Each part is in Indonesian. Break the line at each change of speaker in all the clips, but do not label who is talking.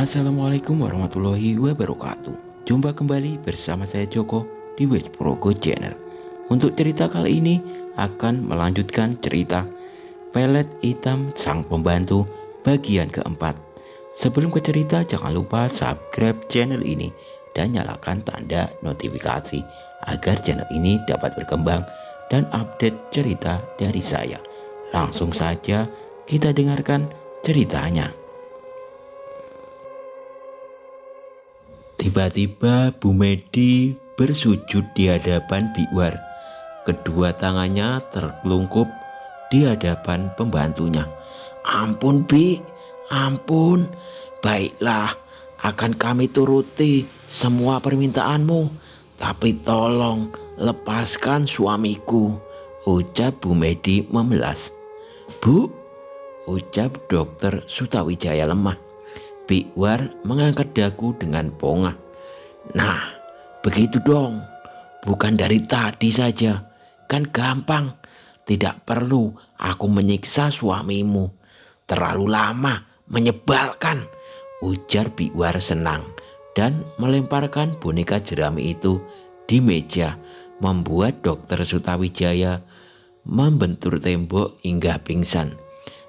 Assalamualaikum warahmatullahi wabarakatuh. Jumpa kembali bersama saya Joko di West Progo Channel. Untuk cerita kali ini akan melanjutkan cerita Pelet Hitam Sang Pembantu bagian keempat. Sebelum ke cerita, jangan lupa subscribe channel ini dan nyalakan tanda notifikasi agar channel ini dapat berkembang dan update cerita dari saya. Langsung saja kita dengarkan ceritanya. Tiba-tiba Bu Medi bersujud di hadapan Biwar. Kedua tangannya terkelungkup di hadapan pembantunya. "Ampun Bi, ampun. Baiklah, akan kami turuti semua permintaanmu. Tapi tolong lepaskan suamiku," ucap Bu Medi memelas. "Bu," ucap Dokter Sutawijaya lemah. Biwar mengangkat dagu dengan pongah. "Nah, begitu dong. Bukan dari tadi saja. Kan gampang. Tidak perlu aku menyiksa suamimu. Terlalu lama, menyebalkan," ujar Biwar senang dan melemparkan boneka jerami itu di meja, membuat Dokter Sutawijaya membentur tembok hingga pingsan.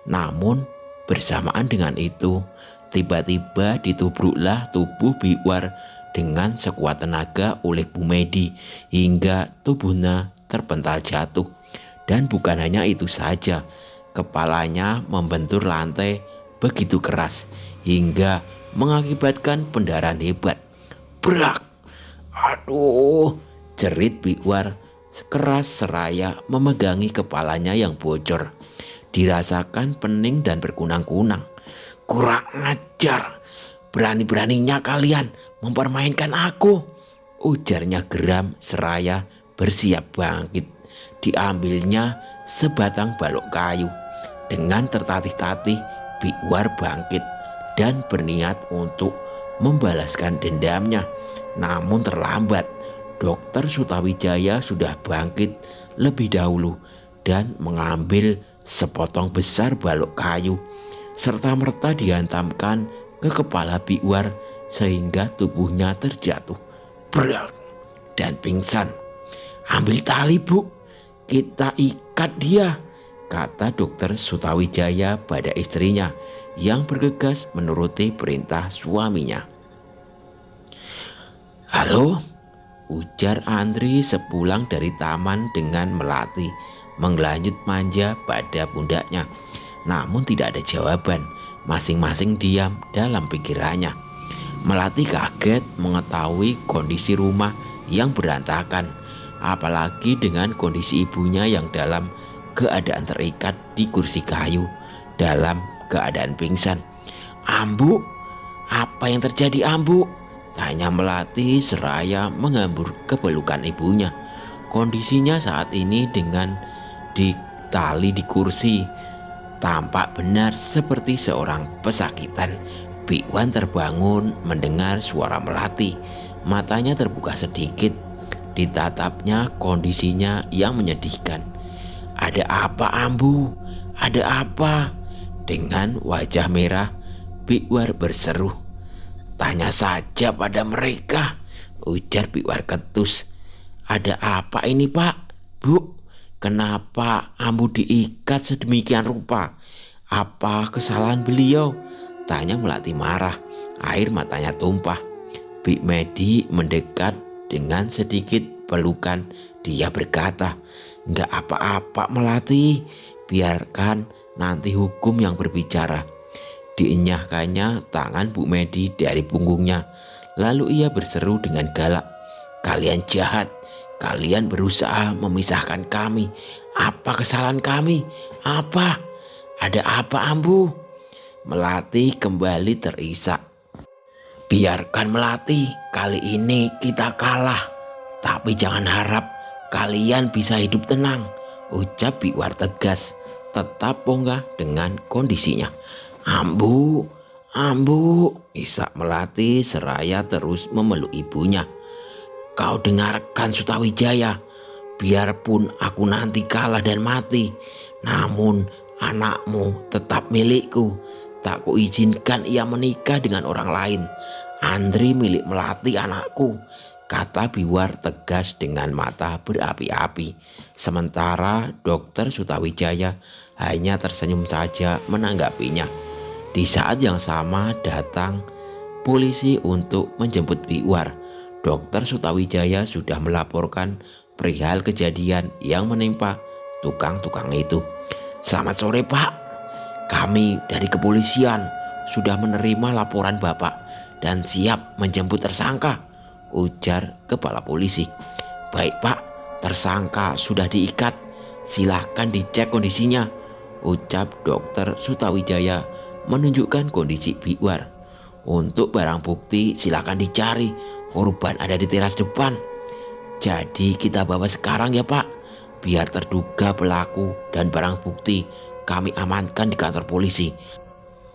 Namun bersamaan dengan itu, tiba-tiba ditubruklah tubuh Biwar dengan sekuat tenaga oleh Bu Medi hingga tubuhnya terpental jatuh. Dan bukan hanya itu saja, kepalanya membentur lantai begitu keras hingga mengakibatkan pendarahan hebat. "Brak! Aduh!" jerit Biwar keras seraya memegangi kepalanya yang bocor. Dirasakan pening dan berkunang-kunang. "Kurang ajar, berani-beraninya kalian mempermainkan aku," ujarnya geram seraya bersiap bangkit. Diambilnya sebatang balok kayu. Dengan tertatih-tatih, Biwar bangkit dan berniat untuk membalaskan dendamnya. Namun terlambat. Dokter Sutawijaya sudah bangkit lebih dahulu dan mengambil sepotong besar balok kayu serta merta dihantamkan ke kepala Biwar sehingga tubuhnya terjatuh brak dan pingsan. "Ambil tali Bu, kita ikat dia," kata Dokter Sutawijaya pada istrinya yang bergegas menuruti perintah suaminya. "Halo," ujar Andri sepulang dari taman dengan Melati menggelanjut manja pada pundaknya. Namun tidak ada jawaban. Masing-masing diam dalam pikirannya. Melati kaget mengetahui kondisi rumah yang berantakan, apalagi dengan kondisi ibunya yang dalam keadaan terikat di kursi kayu dalam keadaan pingsan. "Ambu, apa yang terjadi Ambu?" tanya Melati seraya menghambur ke pelukan ibunya. Kondisinya saat ini dengan ditali di kursi tampak benar seperti seorang pesakitan. Biwan terbangun mendengar suara Melati. Matanya terbuka sedikit. Ditatapnya kondisinya yang menyedihkan. "Ada apa Ambu? Ada apa?" Dengan wajah merah, Biwar berseru. "Tanya saja pada mereka," ujar Biwar ketus. "Ada apa ini Pak? Bu? Kenapa Ambu diikat sedemikian rupa? Apa kesalahan beliau?" tanya Melati marah. Air matanya tumpah. Bik Medi mendekat dengan sedikit pelukan. Dia berkata, "Enggak apa-apa Melati, biarkan nanti hukum yang berbicara." Dienyahkannya tangan Bu Medi dari punggungnya. Lalu ia berseru dengan galak, "Kalian jahat. Kalian berusaha memisahkan kami. Apa kesalahan kami? Apa? Ada apa Ambu?" Melati kembali terisak. "Biarkan Melati, kali ini kita kalah. Tapi jangan harap kalian bisa hidup tenang," ucap Biwar tegas, tetap ponggah dengan kondisinya. "Ambu, Ambu," isak Melati seraya terus memeluk ibunya. "Kau dengarkan Sutawijaya, biarpun aku nanti kalah dan mati, namun anakmu tetap milikku. Tak kuizinkan ia menikah dengan orang lain. Andri milik Melati anakku, kata Biwar tegas dengan mata berapi-api. Sementara Dokter Sutawijaya hanya tersenyum saja menanggapinya. Di saat yang sama datang polisi untuk menjemput Biwar. Dokter Sutawijaya sudah melaporkan perihal kejadian yang menimpa tukang-tukang itu. Selamat sore Pak, kami dari kepolisian sudah menerima laporan Bapak dan siap menjemput tersangka, ujar kepala polisi. Baik Pak, tersangka sudah diikat, silahkan dicek kondisinya, ucap Dokter Sutawijaya menunjukkan kondisi Biwar. Untuk barang bukti silahkan dicari, korban ada di teras depan. Jadi kita bawa sekarang ya Pak, biar terduga pelaku dan barang bukti kami amankan di kantor polisi.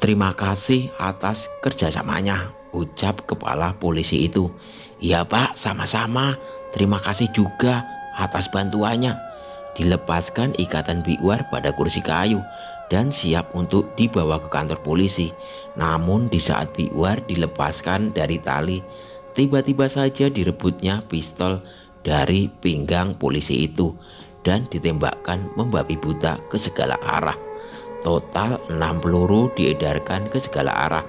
Terima kasih atas kerjasamanya, ucap kepala polisi itu. Iya Pak, sama-sama. Terima kasih juga atas bantuannya. Dilepaskan ikatan Biwar pada kursi kayu dan siap untuk dibawa ke kantor polisi. Namun di saat Biwar dilepaskan dari tali, tiba-tiba saja direbutnya pistol dari pinggang polisi itu dan ditembakkan membabi buta ke segala arah. Total 6 peluru diedarkan ke segala arah.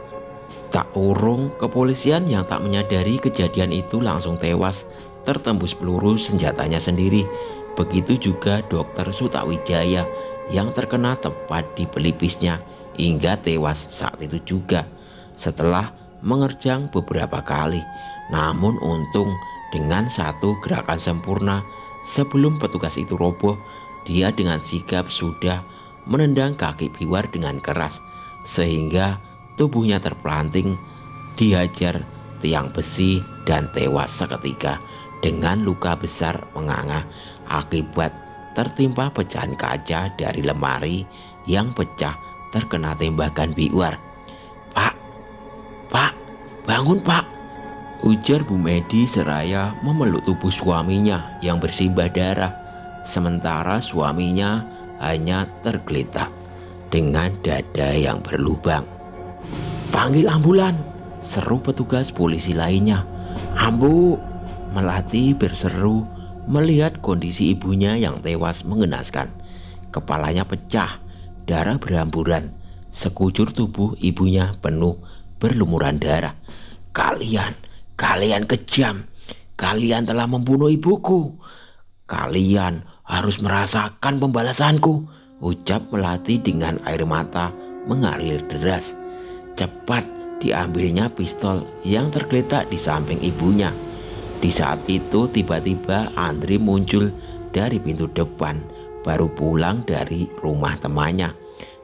Tak urung, kepolisian yang tak menyadari kejadian itu langsung tewas tertembus peluru senjatanya sendiri. Begitu juga Dokter Sutawijaya yang terkena tepat di pelipisnya hingga tewas saat itu juga setelah mengerjang beberapa kali. Namun untung dengan satu gerakan sempurna sebelum petugas itu roboh, dia dengan sigap sudah menendang kaki Biwar dengan keras sehingga tubuhnya terpelanting dihajar tiang besi dan tewas seketika dengan luka besar menganga akibat tertimpa pecahan kaca dari lemari yang pecah terkena tembakan Biwar. Pak, bangun Pak, ujar Bu Medi seraya memeluk tubuh suaminya yang bersimbah darah. Sementara suaminya hanya tergeletak dengan dada yang berlubang. Panggil ambulan, seru petugas polisi lainnya. Ambu, Melati berseru melihat kondisi ibunya yang tewas mengenaskan. Kepalanya pecah, darah berhamburan, sekujur tubuh ibunya penuh berlumuran darah. Kalian kejam, kalian telah membunuh ibuku. Kalian harus merasakan pembalasanku, ucap Melati dengan air mata mengalir deras. Cepat diambilnya pistol yang tergeletak di samping ibunya. Di saat itu tiba-tiba Andri muncul dari pintu depan, baru pulang dari rumah temannya.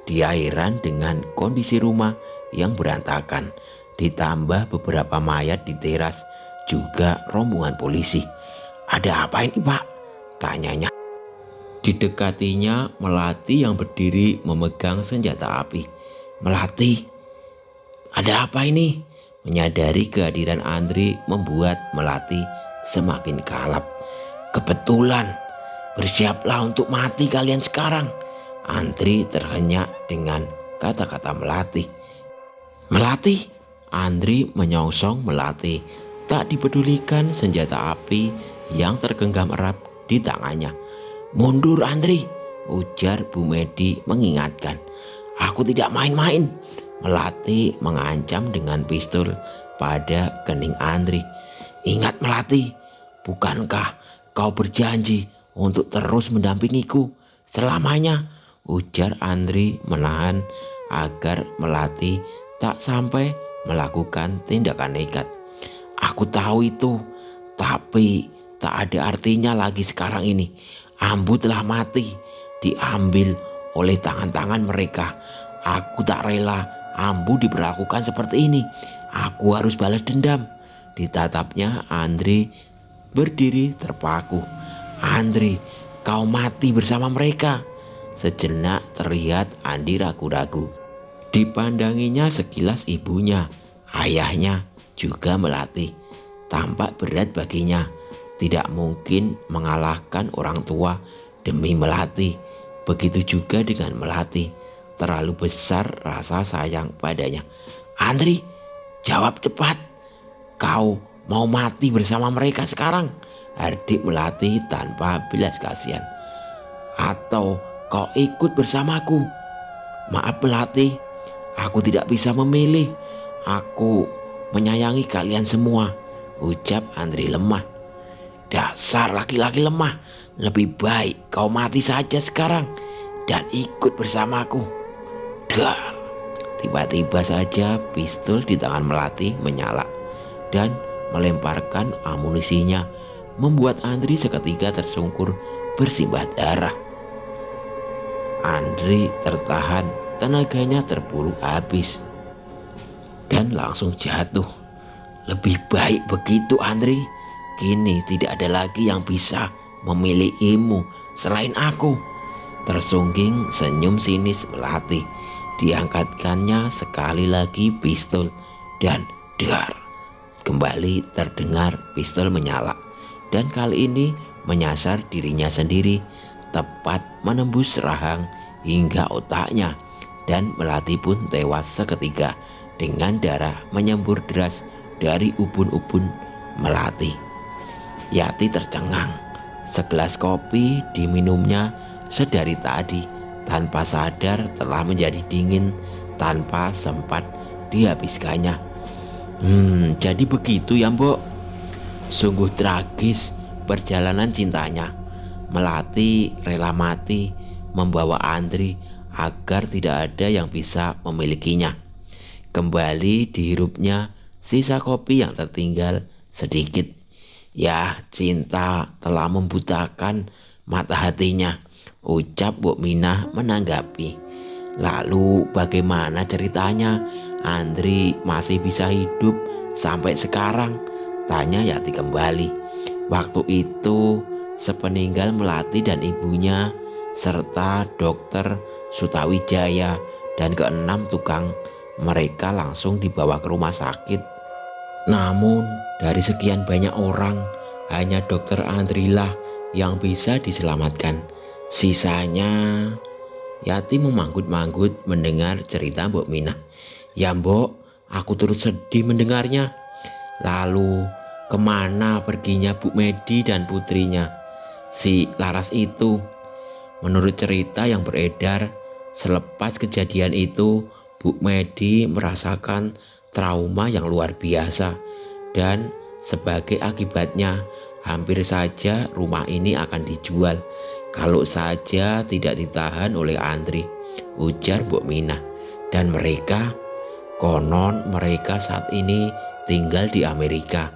Dia heran dengan kondisi rumah yang berantakan, ditambah beberapa mayat di teras, juga rombongan polisi. Ada apa ini Pak? Tanyanya. Didekatinya Melati yang berdiri memegang senjata api. Melati, ada apa ini? Menyadari kehadiran Andri membuat Melati semakin kalap. Kebetulan, bersiaplah untuk mati kalian sekarang. Andri terhenyak dengan kata-kata Melati. Melati, Andri menyongsong Melati, tak dipedulikan senjata api yang tergenggam erat di tangannya. Mundur Andri, ujar Bu Medi mengingatkan. Aku tidak main-main. Melati mengancam dengan pistol pada kening Andri. Ingat Melati, bukankah kau berjanji untuk terus mendampingiku selamanya? Ujar Andri menahan agar Melati tak sampai melakukan tindakan nekat. Aku tahu itu, tapi tak ada artinya lagi sekarang ini. Ambu telah mati, diambil oleh tangan-tangan mereka. Aku tak rela Ambu diperlakukan seperti ini. Aku harus balas dendam. Ditatapnya Andri berdiri terpaku. Andri, kau mati bersama mereka. Sejenak terlihat Andi ragu-ragu. Dipandanginya sekilas ibunya, ayahnya, juga Melati. Tampak berat baginya. Tidak mungkin mengalahkan orang tua demi Melati. Begitu juga dengan Melati. terlalu besar rasa sayang padanya. "Andri, jawab cepat. Kau mau mati bersama mereka sekarang?" Hardik Melati tanpa belas kasihan. "Atau kau ikut bersamaku?" "Maaf Melati, aku tidak bisa memilih. Aku menyayangi kalian semua," ucap Andri lemah. "Dasar laki-laki lemah, lebih baik kau mati saja sekarang dan ikut bersamaku." Dar. Tiba-tiba saja pistol di tangan Melati menyala dan melemparkan amunisinya, membuat Andri seketika tersungkur bersimbah darah. Andri tertahan, tenaganya terburu habis dan langsung jatuh. "Lebih baik begitu Andri. Kini tidak ada lagi yang bisa memilikimu selain aku." Tersungging senyum sinis Melati. Diangkatkannya sekali lagi pistol dan dar. Kembali terdengar pistol menyala dan kali ini menyasar dirinya sendiri, tepat menembus rahang hingga otaknya, dan Melati pun tewas seketika dengan darah menyembur deras dari ubun-ubun Melati. Yati tercengang. Segelas kopi diminumnya sedari tadi, tanpa sadar telah menjadi dingin tanpa sempat dihabiskannya. Jadi begitu ya Mbok. Sungguh tragis perjalanan cintanya. Melati rela mati membawa Andri agar tidak ada yang bisa memilikinya. Kembali dihirupnya sisa kopi yang tertinggal sedikit. Ya, cinta telah membutakan mata hatinya, ucap Bu Minah menanggapi. "Lalu bagaimana ceritanya? Andri masih bisa hidup sampai sekarang?" tanya Yati kembali. "Waktu itu sepeninggal Melati dan ibunya serta dokter Sutawijaya dan keenam tukang, mereka langsung dibawa ke rumah sakit. Namun dari sekian banyak orang, hanya dokter Andrilah yang bisa diselamatkan. Sisanya..." Yati memanggut-manggut mendengar cerita Mbok Minah. "Ya Mbok, aku turut sedih mendengarnya. Lalu kemana perginya Bu Medi dan putrinya, si Laras itu?" Menurut cerita yang beredar, selepas kejadian itu, Bu Medi merasakan trauma yang luar biasa, dan sebagai akibatnya hampir saja rumah ini akan dijual kalau saja tidak ditahan oleh Andri, ujar Mbok Minah. Dan mereka, konon mereka saat ini tinggal di Amerika,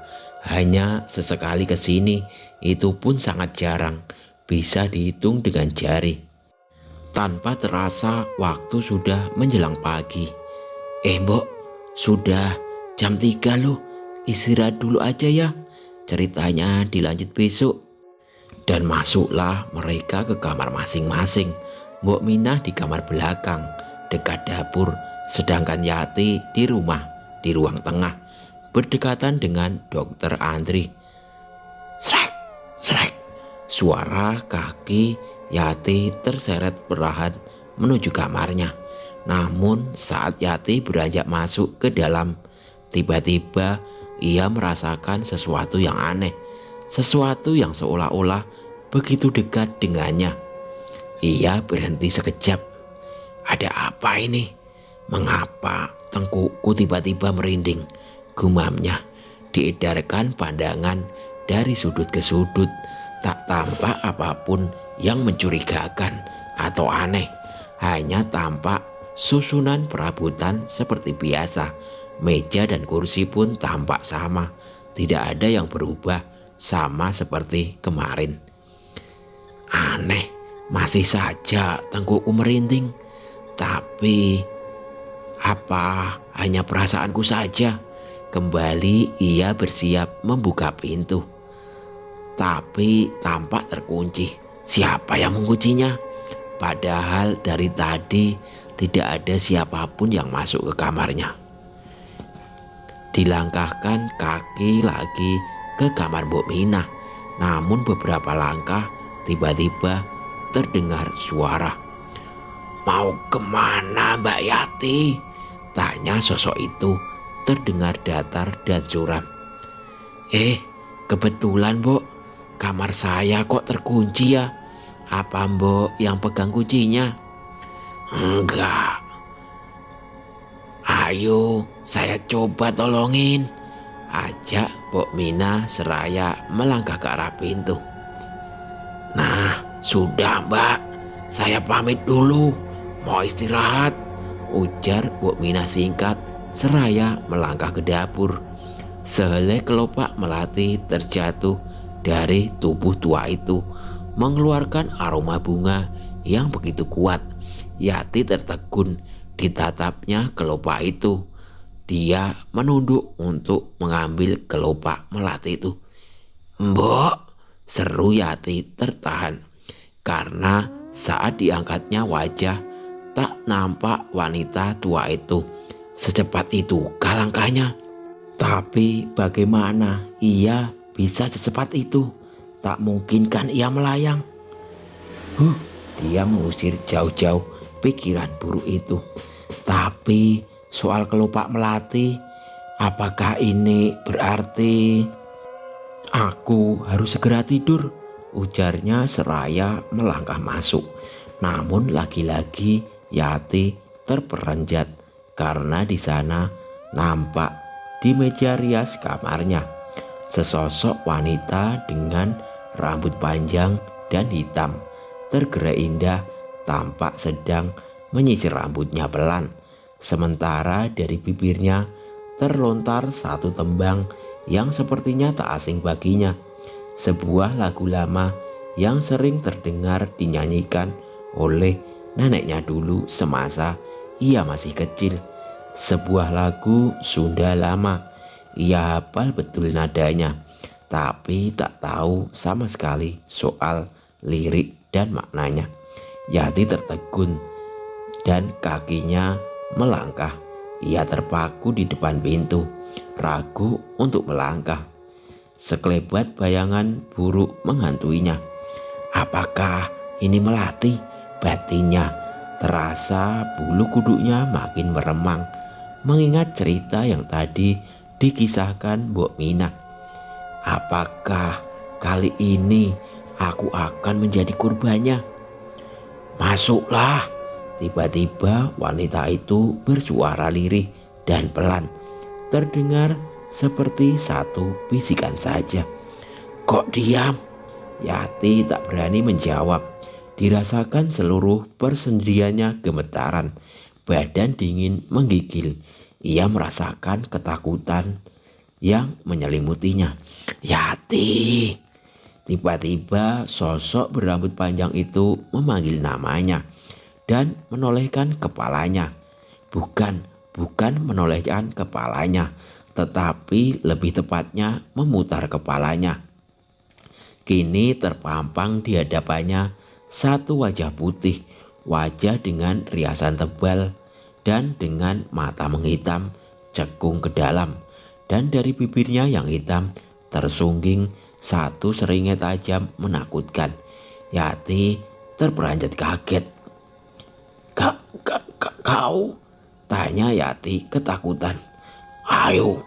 hanya sesekali ke sini, itu pun sangat jarang, bisa dihitung dengan jari. Tanpa terasa waktu sudah menjelang pagi. Mbok, sudah jam 3 loh, istirahat dulu aja ya, ceritanya dilanjut besok." Dan masuklah mereka ke kamar masing-masing. Mbok Minah di kamar belakang dekat dapur, sedangkan Yati di ruang tengah berdekatan dengan dokter Andri. Srek, srek, suara kaki Yati terseret perlahan menuju kamarnya. Namun saat Yati beranjak masuk ke dalam, tiba-tiba ia merasakan sesuatu yang aneh, sesuatu yang seolah-olah begitu dekat dengannya. Ia berhenti sekejap. "Ada apa ini? Mengapa tengkukku tiba-tiba merinding?" gumamnya. Diedarkan pandangan dari sudut ke sudut, tak tampak apapun yang mencurigakan atau aneh, hanya tampak susunan perabotan seperti biasa. Meja dan kursi pun tampak sama, tidak ada yang berubah, sama seperti kemarin. Aneh, masih saja tengkukku merinding. Tapi apa hanya perasaanku saja? Kembali ia bersiap membuka pintu, tapi tampak terkunci. Siapa yang menguncinya? Padahal dari tadi tidak ada siapapun yang masuk ke kamarnya. Dilangkahkan kaki lagi ke kamar Mbok Minah. Namun beberapa langkah tiba-tiba terdengar suara. "Mau kemana Mbak Yati?" tanya sosok itu terdengar datar dan suram. Kebetulan Mbok, kamar saya kok terkunci ya. Apa Mbok yang pegang kuncinya?" "Enggak." "Ayo saya coba tolongin," ajak Mbok Mina seraya melangkah ke arah pintu. "Nah sudah Mbak, saya pamit dulu, mau istirahat," ujar Mbok Mina singkat seraya melangkah ke dapur. Sehelai kelopak melati terjatuh dari tubuh tua itu, mengeluarkan aroma bunga yang begitu kuat. Yati tertegun ditatapnya kelopak itu. Dia menunduk untuk mengambil kelopak melati itu. "Mbok," seru Yati tertahan, karena saat diangkatnya wajah tak nampak wanita tua itu. Secepat itu langkahnya. Tapi bagaimana ia bisa secepat itu? Tak mungkin kan ia melayang. Dia mengusir jauh-jauh pikiran buruk itu. Tapi soal kelopak melati, apakah ini berarti aku harus segera tidur? Ujarnya seraya melangkah masuk. Namun lagi-lagi Yati terperanjat karena di sana nampak di meja rias kamarnya sesosok wanita dengan rambut panjang dan hitam tergerai indah, tampak sedang menyisir rambutnya pelan. Sementara dari bibirnya terlontar satu tembang yang sepertinya tak asing baginya. Sebuah lagu lama yang sering terdengar dinyanyikan oleh neneknya dulu semasa ia masih kecil. Sebuah lagu Sunda lama. Ia hafal betul nadanya, tapi tak tahu sama sekali soal lirik dan maknanya. Yati tertegun dan kakinya melangkah. Ia terpaku di depan pintu, ragu untuk melangkah. Sekelebat bayangan buruk menghantuinya. Apakah ini melati? Batinnya terasa bulu kuduknya makin meremang, mengingat cerita yang tadi dikisahkan Mbok Mina. Apakah kali ini aku akan menjadi kurbannya? "Masuklah," tiba-tiba wanita itu bersuara lirih dan pelan, terdengar seperti satu bisikan saja. "Kok diam?" Yati tak berani menjawab. Dirasakan seluruh persendiannya gemetaran, badan dingin menggigil. Ia merasakan ketakutan yang menyelimutinya. "Yati!" Tiba-tiba sosok berambut panjang itu memanggil namanya dan menolehkan kepalanya. Bukan menolehkan kepalanya, tetapi lebih tepatnya memutar kepalanya. Kini terpampang di hadapannya satu wajah putih, wajah dengan riasan tebal dan dengan mata menghitam cekung ke dalam, dan dari bibirnya yang hitam tersungging satu seringai tajam menakutkan. Yati terperanjat kaget. Kau?" tanya Yati ketakutan. "Ayo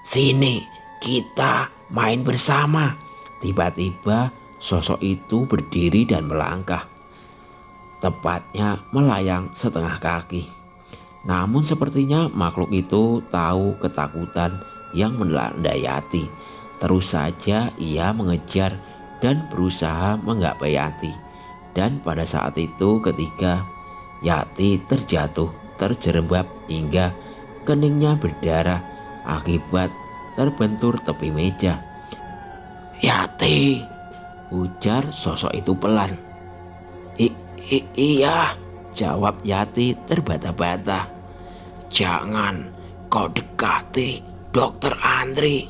sini, kita main bersama." Tiba-tiba sosok itu berdiri dan melangkah, tepatnya melayang setengah kaki. Namun sepertinya makhluk itu tahu ketakutan yang melanda Yati. Terus saja ia mengejar dan berusaha menggapai Yati. Dan pada saat itu ketika Yati terjatuh terjerembab hingga keningnya berdarah akibat terbentur tepi meja. "Yati," ujar sosok itu pelan. Iya," jawab Yati terbata-bata. "Jangan kau dekati Dokter Andri.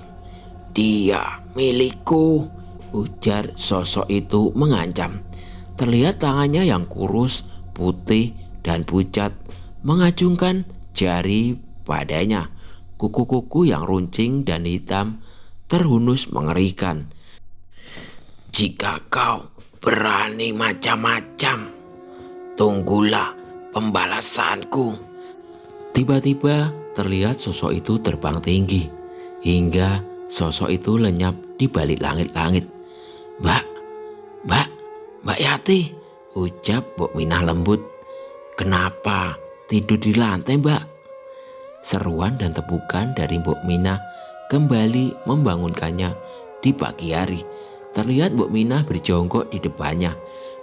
Dia milikku," ujar sosok itu mengancam. Terlihat tangannya yang kurus, putih dan pucat mengacungkan jari padanya. Kuku-kuku yang runcing dan hitam terhunus mengerikan. "Jika kau berani macam-macam, tunggulah pembalasanku. Tiba-tiba terlihat sosok itu terbang tinggi hingga sosok itu lenyap di balik langit-langit. Mbak, Mbak, Mbak Yati, ucap Mbok Minah lembut. Kenapa tidur di lantai, Mbak? Seruan dan tepukan dari Mbok Minah kembali membangunkannya di pagi hari. Terlihat Mbok Minah berjongkok di depannya.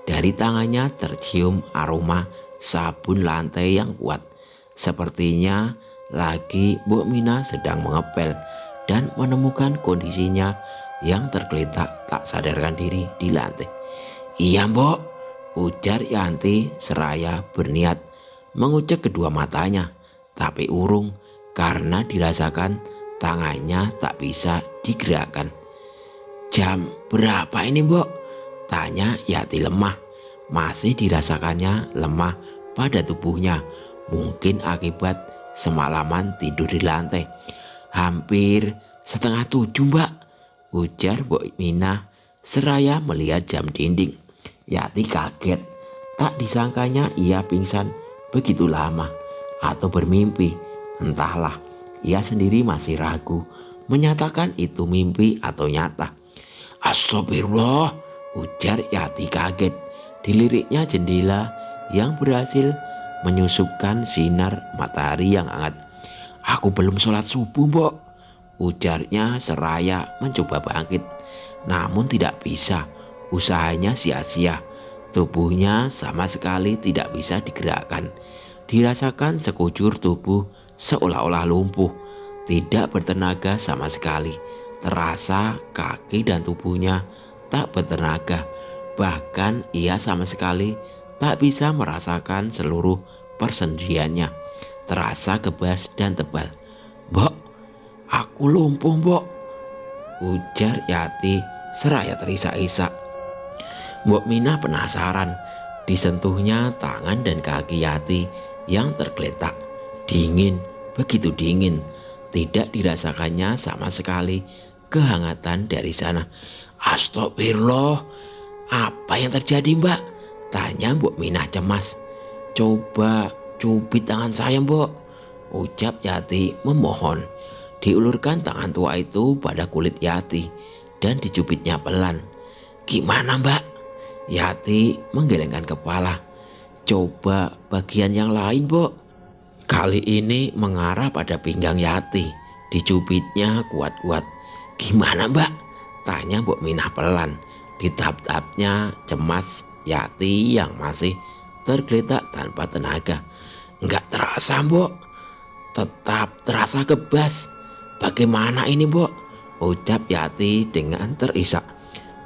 Dari tangannya tercium aroma sabun lantai yang kuat. Sepertinya lagi Mbok Minah sedang mengepel dan menemukan kondisinya yang tergeletak tak sadarkan diri di lantai. Iya Mbok, ujar Yanti seraya berniat mengucek kedua matanya, tapi urung karena dirasakan tangannya tak bisa digerakkan. Jam berapa ini Mbok? Tanya Yati lemah. Masih dirasakannya lemah pada tubuhnya, mungkin akibat semalaman tidur di lantai. Hampir 6:30 Mbak, ujar Mbok Minah seraya melihat jam dinding. Yati kaget, tak disangkanya ia pingsan begitu lama atau bermimpi. Entahlah, ia sendiri masih ragu menyatakan itu mimpi atau nyata. Astagfirullah, ujar Yati kaget. Diliriknya jendela yang berhasil menyusupkan sinar matahari yang hangat. Aku belum sholat subuh Mbok, ujarnya seraya mencoba bangkit. Namun tidak bisa, usahanya sia-sia. Tubuhnya sama sekali tidak bisa digerakkan. Dirasakan sekujur tubuh seolah-olah lumpuh, tidak bertenaga sama sekali. Terasa kaki dan tubuhnya tak bertenaga. Bahkan ia sama sekali tak bisa merasakan seluruh persendiannya. Terasa kebas dan tebal. Mbok, aku lumpuh Mbok, ujar Yati seraya terisak-isak. Mbok Minah penasaran. Disentuhnya tangan dan kaki Yati yang tergeletak. Dingin, begitu dingin. Tidak dirasakannya sama sekali kehangatan dari sana. Astagfirullah, apa yang terjadi Mbak? Tanya Mbok Minah cemas. Coba cubit tangan saya Mbok, ucap Yati memohon. Diulurkan tangan tua itu pada kulit Yati dan dicubitnya pelan. Gimana Mbak? Yati menggelengkan kepala. Coba bagian yang lain Mbok. Kali ini mengarah pada pinggang Yati. Dicubitnya kuat-kuat. Gimana Mbak? Tanya Mbok Minah pelan. Ditap-tapnya cemas Yati yang masih tergeletak tanpa tenaga. Enggak terasa Mbok, tetap terasa kebas. Bagaimana ini Mbok? Ucap Yati dengan terisak.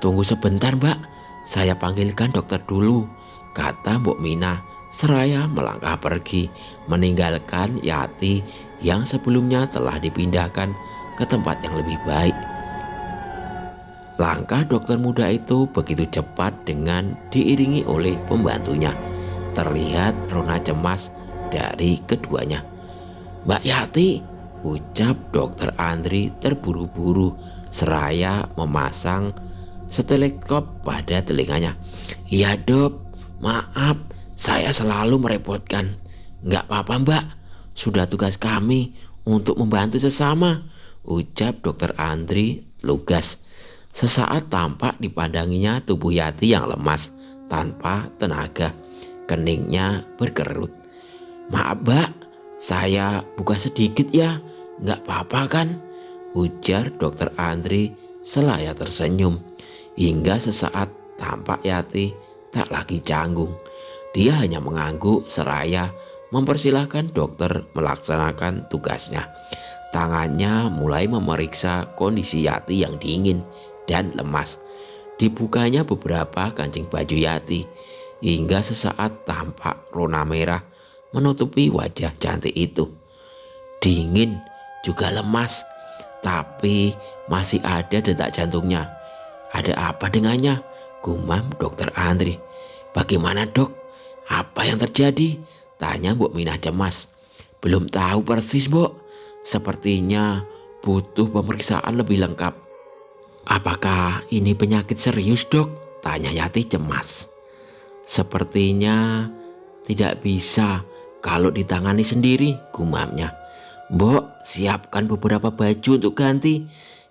Tunggu sebentar Mbak, saya panggilkan dokter dulu, kata Mbok Minah seraya melangkah pergi meninggalkan Yati yang sebelumnya telah dipindahkan ke tempat yang lebih baik. Langkah dokter muda itu begitu cepat dengan diiringi oleh pembantunya. Terlihat rona cemas dari keduanya. Mbak Yati, ucap dokter Andri terburu-buru seraya memasang stetoskop pada telinganya. Iya dok, maaf saya selalu merepotkan. Nggak apa-apa Mbak, sudah tugas kami untuk membantu sesama, ucap dokter Andri lugas. Sesaat tampak dipandanginya tubuh Yati yang lemas tanpa tenaga. Keningnya berkerut. Maaf Mbak, saya buka sedikit ya, nggak apa-apa kan? Ujar dokter Andri selaya tersenyum. Hingga sesaat tampak Yati tak lagi canggung. Dia hanya mengangguk seraya mempersilahkan dokter melaksanakan tugasnya. Tangannya mulai memeriksa kondisi Yati yang dingin dan lemas. Dibukanya beberapa kancing baju Yati hingga sesaat tampak rona merah menutupi wajah cantik itu. Dingin juga lemas, tapi masih ada detak jantungnya. Ada apa dengannya? Gumam dokter Andri. Bagaimana dok? Apa yang terjadi? Tanya Mbok Minah cemas. Belum tahu persis Mbok, sepertinya butuh pemeriksaan lebih lengkap. Apakah ini penyakit serius dok? Tanya Yati cemas. Sepertinya Tidak bisa kalau ditangani sendiri, gumamnya. Mbok, siapkan beberapa baju untuk ganti.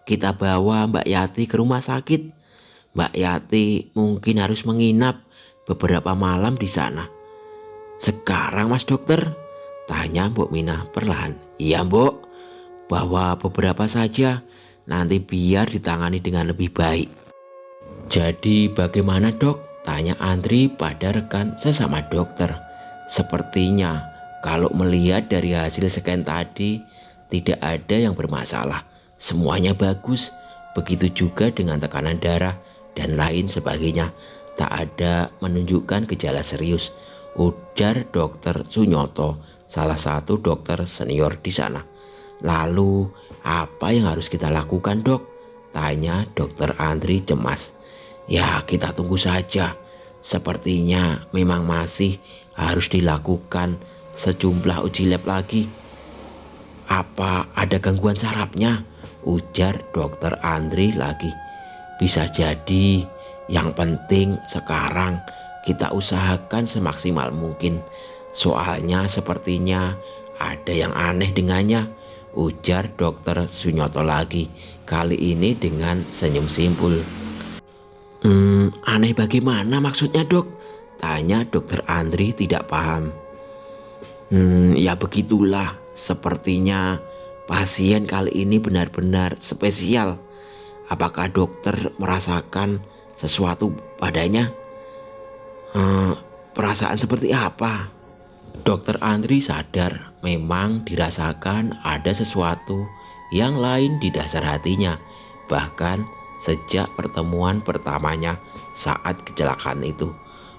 Kita bawa Mbak Yati ke rumah sakit. Mbak Yati mungkin harus menginap beberapa malam di sana. Sekarang Mas Dokter? Tanya Mbok Mina perlahan. Iya Mbok, bawa beberapa saja. Nanti biar ditangani dengan lebih baik. Jadi bagaimana dok? Tanya Andri pada rekan sesama dokter. Sepertinya kalau melihat dari hasil scan tadi tidak ada yang bermasalah. Semuanya bagus. Begitu juga dengan tekanan darah dan lain sebagainya. Tak ada menunjukkan gejala serius, ujar Dokter Sunyoto, salah satu dokter senior di sana. Lalu apa yang harus kita lakukan dok? Tanya Dokter Andri cemas. Ya kita tunggu saja. Sepertinya memang masih harus dilakukan sejumlah uji lab lagi. Apa ada gangguan sarafnya? Ujar Dokter Andri lagi. Bisa jadi. Yang penting sekarang kita usahakan semaksimal mungkin. Soalnya sepertinya ada yang aneh dengannya, ujar Dokter Sunyoto lagi. Kali ini dengan senyum simpul. Aneh bagaimana maksudnya dok? Tanya Dokter Andri tidak paham. Ya begitulah, sepertinya pasien kali ini benar-benar spesial. Apakah dokter merasakan sesuatu padanya? Perasaan seperti apa? Dokter Andri sadar memang dirasakan ada sesuatu yang lain di dasar hatinya. Bahkan sejak pertemuan pertamanya saat kecelakaan itu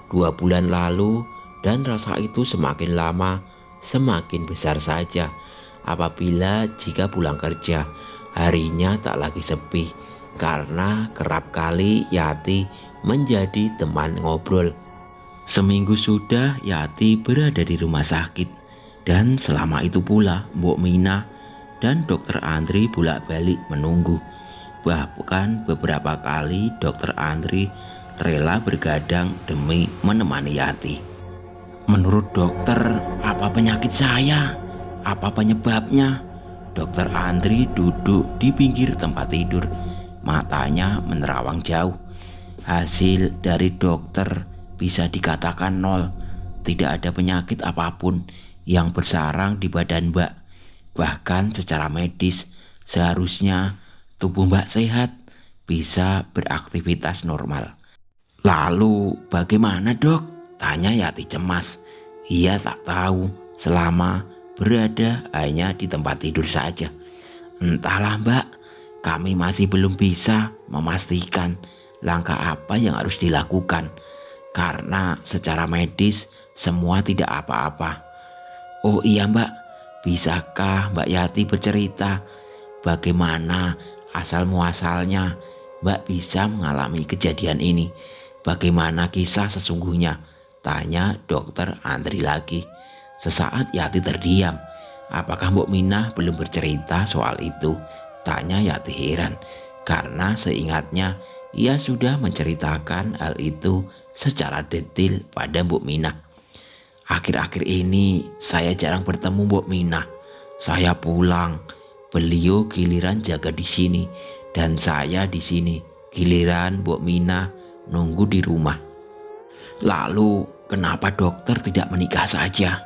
2 bulan lalu, dan rasa itu semakin lama semakin besar saja. Apabila jika pulang kerja harinya tak lagi sepi, karena kerap kali Yati menjadi teman ngobrol. Seminggu sudah Yati berada di rumah sakit, dan selama itu pula Mbok Mina dan Dokter Andri bolak-balik menunggu. Bahkan beberapa kali Dokter Andri rela bergadang demi menemani Yati. Menurut dokter, apa penyakit saya? Apa penyebabnya? Dokter Andri duduk di pinggir tempat tidur, matanya menerawang jauh. Hasil dari dokter bisa dikatakan nol. Tidak ada penyakit apapun yang bersarang di badan Mbak. Bahkan secara medis seharusnya tubuh Mbak sehat, bisa beraktivitas normal. Lalu bagaimana dok? Tanya Yati cemas. Ia tak tahu selama berada hanya di tempat tidur saja. Entahlah Mbak, kami masih belum bisa memastikan langkah apa yang harus dilakukan. Karena secara medis semua tidak apa-apa. Oh iya Mbak, bisakah Mbak Yati bercerita bagaimana asal muasalnya Mbak bisa mengalami kejadian ini? Bagaimana kisah sesungguhnya? Tanya Dokter Andri lagi. Sesaat Yati terdiam. Apakah Mbok Mina belum bercerita soal itu? Tanya Yati heran, karena seingatnya ia sudah menceritakan hal itu secara detail pada Mbok Mina. Akhir-akhir ini saya jarang bertemu Mbok Mina. Saya pulang, beliau giliran jaga di sini, dan saya di sini. Giliran Mbok Mina nunggu di rumah. Lalu kenapa dokter tidak menikah saja?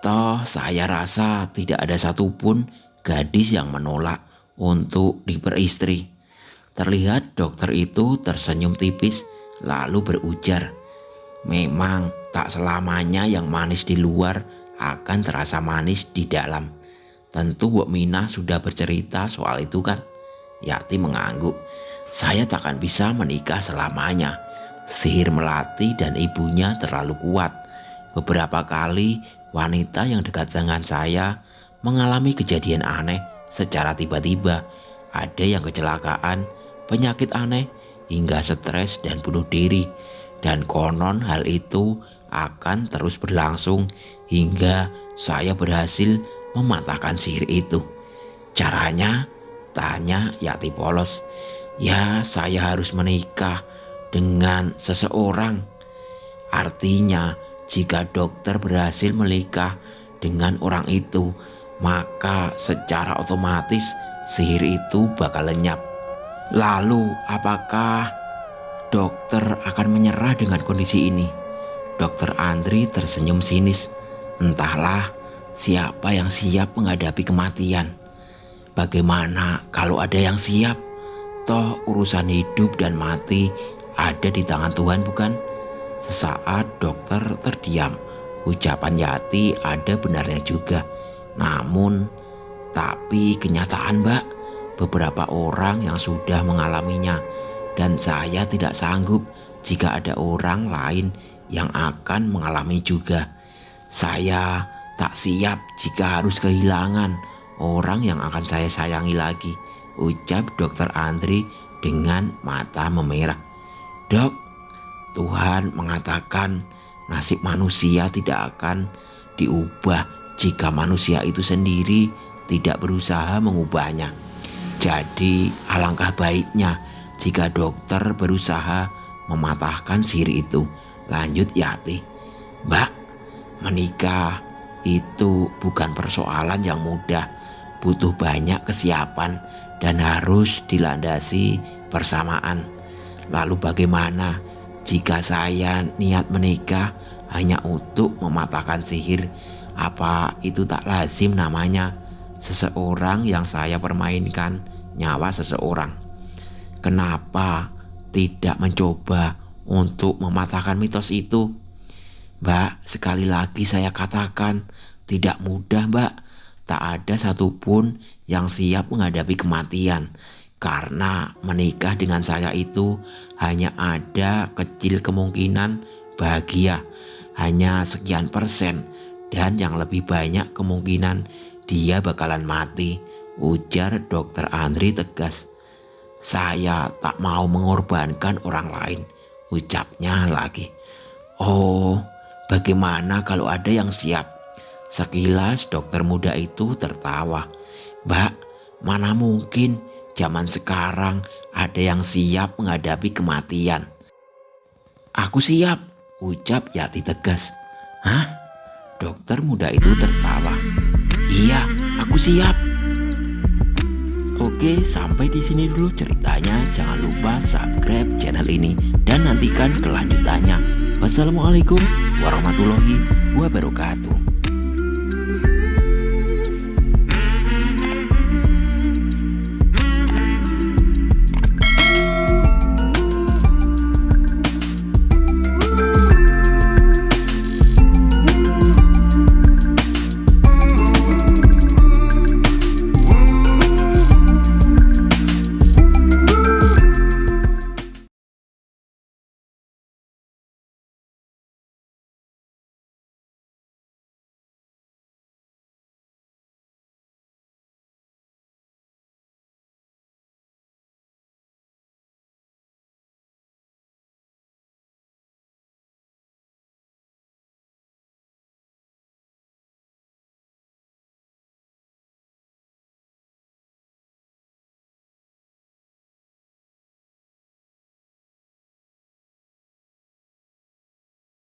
Toh saya rasa tidak ada satupun gadis yang menolak untuk diperistri. Terlihat dokter itu tersenyum tipis lalu berujar, memang tak selamanya yang manis di luar akan terasa manis di dalam. Tentu Mbok Mina sudah bercerita soal itu kan? Yati mengangguk. Saya takkan bisa menikah selamanya. Sihir Melati dan ibunya terlalu kuat. Beberapa kali wanita yang dekat dengan saya mengalami kejadian aneh secara tiba-tiba. Ada yang kecelakaan, penyakit aneh, hingga stres dan bunuh diri. Dan konon hal itu akan terus berlangsung hingga saya berhasil mematahkan sihir itu. Caranya? Tanya Yati polos. Ya saya harus menikah dengan seseorang. Artinya jika dokter berhasil menikah dengan orang itu, maka secara otomatis sihir itu bakal lenyap. Lalu apakah dokter akan menyerah dengan kondisi ini? Dokter Andri tersenyum sinis. Entahlah siapa yang siap menghadapi kematian. Bagaimana kalau ada yang siap? Toh urusan hidup dan mati ada di tangan Tuhan, bukan? Sesaat dokter terdiam. Ucapan Yati ada benarnya juga. Namun, tapi kenyataan, Mbak, beberapa orang yang sudah mengalaminya, dan saya tidak sanggup jika ada orang lain yang akan mengalami juga. Saya tak siap jika harus kehilangan orang yang akan saya sayangi lagi, ucap dokter Andri dengan mata memerah. Dok, Tuhan mengatakan nasib manusia tidak akan diubah jika manusia itu sendiri tidak berusaha mengubahnya. Jadi alangkah baiknya jika dokter berusaha mematahkan sihir itu, lanjut Yati. Mbak, menikah itu bukan persoalan yang mudah, butuh banyak kesiapan dan harus dilandasi persamaan. Lalu bagaimana jika saya niat menikah hanya untuk mematahkan sihir? Apa itu tak lazim namanya seseorang yang saya permainkan nyawa seseorang? Kenapa tidak mencoba untuk mematahkan mitos itu? Mbak, sekali lagi saya katakan, tidak mudah, Mbak. Tak ada satupun yang siap menghadapi kematian. Karena menikah dengan saya itu hanya ada kecil kemungkinan bahagia, hanya sekian persen, dan yang lebih banyak kemungkinan dia bakalan mati, ujar dokter Andri tegas. Saya tak mau mengorbankan orang lain, ucapnya lagi. Oh, bagaimana kalau ada yang siap? Sekilas dokter muda itu tertawa. Mbak, mana mungkin zaman sekarang ada yang siap menghadapi kematian. Aku siap, ucap Yati tegas. Hah? Dokter muda itu tertawa. Iya, aku siap. Oke, sampai di sini dulu ceritanya. Jangan lupa subscribe channel ini dan nantikan kelanjutannya. Wassalamualaikum warahmatullahi wabarakatuh.